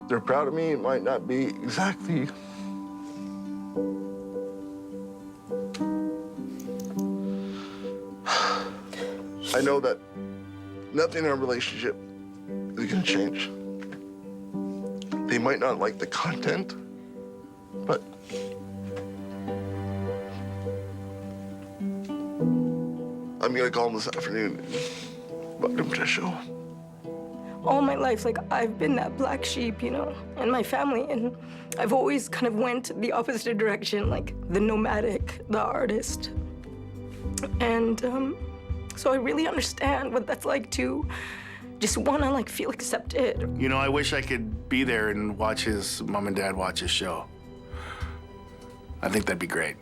They're proud of me. It might not be exactly I know that nothing in our relationship is gonna change. They might not like the content, but I'm gonna call him this afternoon and invite him to the show. All my life, like, I've been that black sheep, you know, in my family, and I've always kind of went the opposite direction, like the nomadic, the artist. And so I really understand what that's like to just wanna, like, feel accepted. You know, I wish I could be there and watch his mom and dad watch his show. I think that'd be great.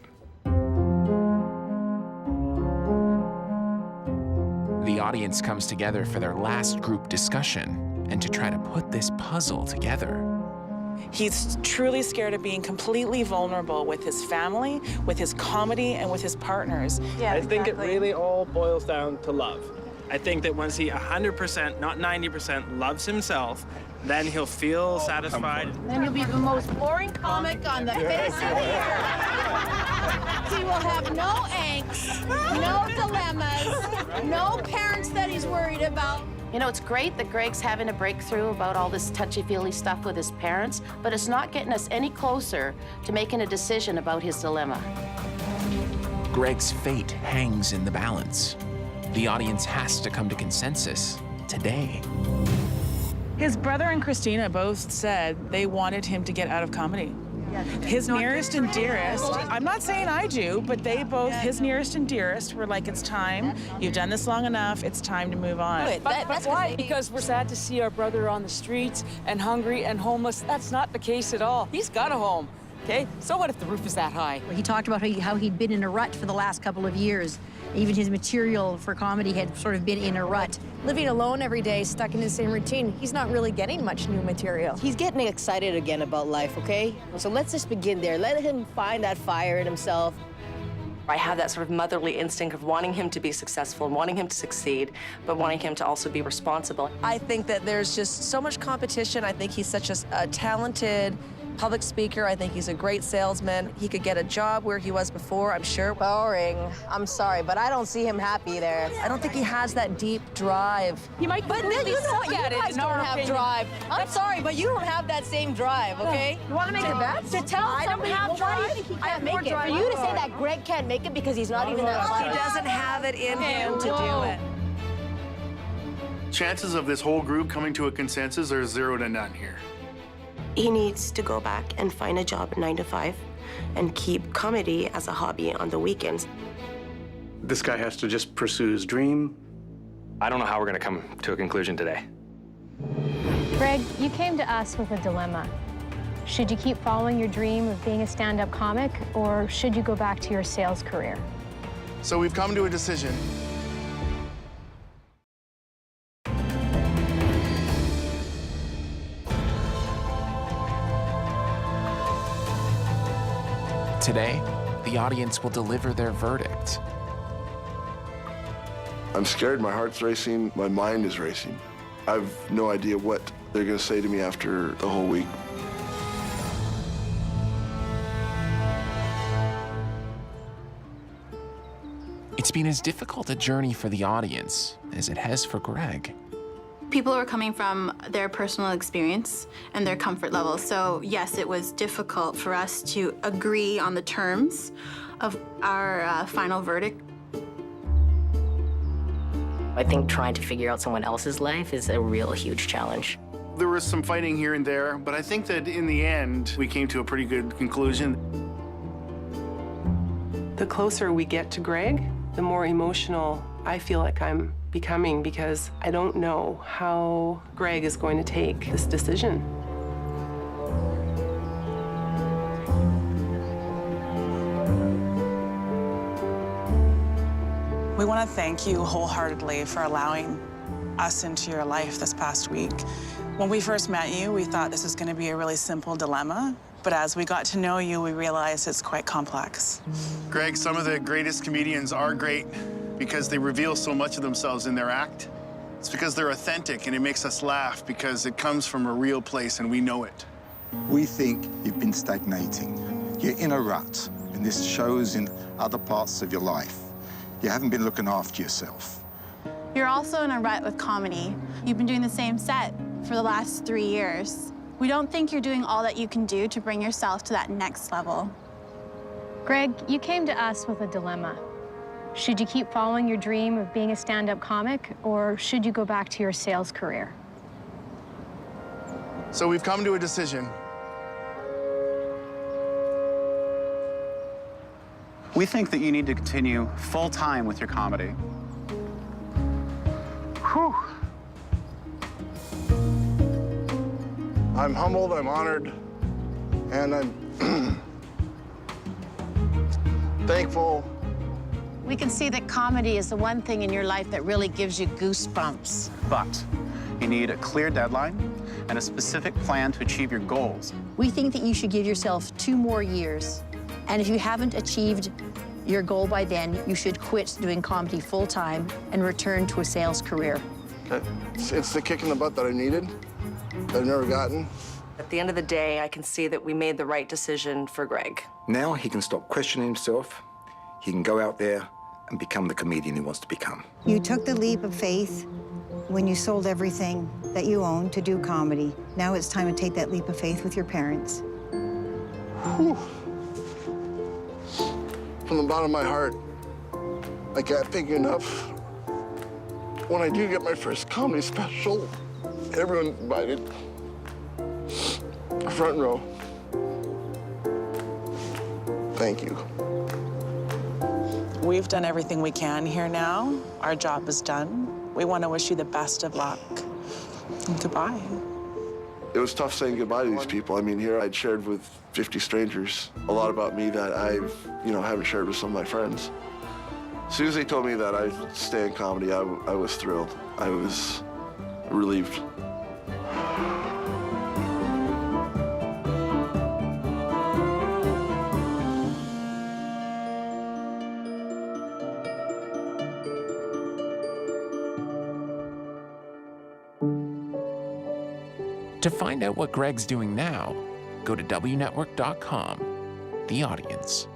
The audience comes together for their last group discussion and to try to put this puzzle together. He's truly scared of being completely vulnerable with his family, with his comedy, and with his partners. Yeah, I think it really all boils down to love. I think that once he 100%, not 90%, loves himself, then he'll feel satisfied. Then he'll be the most boring comic on the face of the earth. He will have no angst, no dilemmas, no parents that he's worried about. You know, it's great that Greg's having a breakthrough about all this touchy-feely stuff with his parents, but it's not getting us any closer to making a decision about his dilemma. Greg's fate hangs in the balance. The audience has to come to consensus today. His brother and Christina both said they wanted him to get out of comedy. His nearest and dearest, I'm not saying I do, but they both, his nearest and dearest, were like, it's time. You've done this long enough. It's time to move on. But why? Because we're sad to see our brother on the streets and hungry and homeless. That's not the case at all. He's got a home, okay? So what if the roof is that high? He talked about how he'd been in a rut for the last couple of years. Even his material for comedy had sort of been in a rut. Living alone every day, stuck in his same routine, he's not really getting much new material. He's getting excited again about life, okay? So let's just begin there. Let him find that fire in himself. I have that sort of motherly instinct of wanting him to be successful, wanting him to succeed, but wanting him to also be responsible. I think that there's just so much competition. I think he's such a talented public speaker. I think he's a great salesman. He could get a job where he was before, I'm sure. Boring. I'm sorry, but I don't see him happy there. I don't think he has that deep drive. He might completely suck at it. You guys don't have drive. I'm sorry, but you don't have that same drive, okay? You want to make a bet? To tell somebody why do you think he can't make it? For you to say that Greg can't make it because he's not even that funny. He doesn't have it in him to do it. Chances of this whole group coming to a consensus are 0 to none here. He needs to go back and find a job at 9 to 5 and keep comedy as a hobby on the weekends. This guy has to just pursue his dream. I don't know how we're going to come to a conclusion today. Greg, you came to us with a dilemma. Should you keep following your dream of being a stand-up comic, or should you go back to your sales career? So we've come to a decision. Today, the audience will deliver their verdict. I'm scared, my heart's racing, my mind is racing. I have no idea what they're gonna say to me after the whole week. It's been as difficult a journey for the audience as it has for Greg. People are coming from their personal experience and their comfort level. So yes, it was difficult for us to agree on the terms of our final verdict. I think trying to figure out someone else's life is a real huge challenge. There was some fighting here and there, but I think that in the end, we came to a pretty good conclusion. The closer we get to Greg, the more emotional I feel like I'm becoming, because I don't know how Greg is going to take this decision. We want to thank you wholeheartedly for allowing us into your life this past week. When we first met you, we thought this was going to be a really simple dilemma, but as we got to know you, we realized it's quite complex. Greg, some of the greatest comedians are great because they reveal so much of themselves in their act. It's because they're authentic and it makes us laugh because it comes from a real place and we know it. We think you've been stagnating. You're in a rut, and this shows in other parts of your life. You haven't been looking after yourself. You're also in a rut with comedy. You've been doing the same set for the last 3 years. We don't think you're doing all that you can do to bring yourself to that next level. Greg, you came to us with a dilemma. Should you keep following your dream of being a stand-up comic, or should you go back to your sales career? So we've come to a decision. We think that you need to continue full-time with your comedy. Whew. I'm humbled, I'm honored, and I'm thankful. We can see that comedy is the one thing in your life that really gives you goosebumps. But you need a clear deadline and a specific plan to achieve your goals. We think that you should give yourself 2 more years. And if you haven't achieved your goal by then, you should quit doing comedy full-time and return to a sales career. Okay. It's the kick in the butt that I needed, that I've never gotten. At the end of the day, I can see that we made the right decision for Greg. Now he can stop questioning himself. He can go out there and become the comedian he wants to become. You took the leap of faith when you sold everything that you owned to do comedy. Now it's time to take that leap of faith with your parents. Whew. From the bottom of my heart, I can't thank you enough. When I do get my first comedy special, everyone's invited. Front row. Thank you. We've done everything we can here now. Our job is done. We want to wish you the best of luck. And goodbye. It was tough saying goodbye to these people. I mean, here I'd shared with 50 strangers a lot about me that haven't shared with some of my friends. As soon as they told me that I'd stay in comedy, I was thrilled. I was relieved. To find out what Greg's doing now, go to WNetwork.com, The Audience.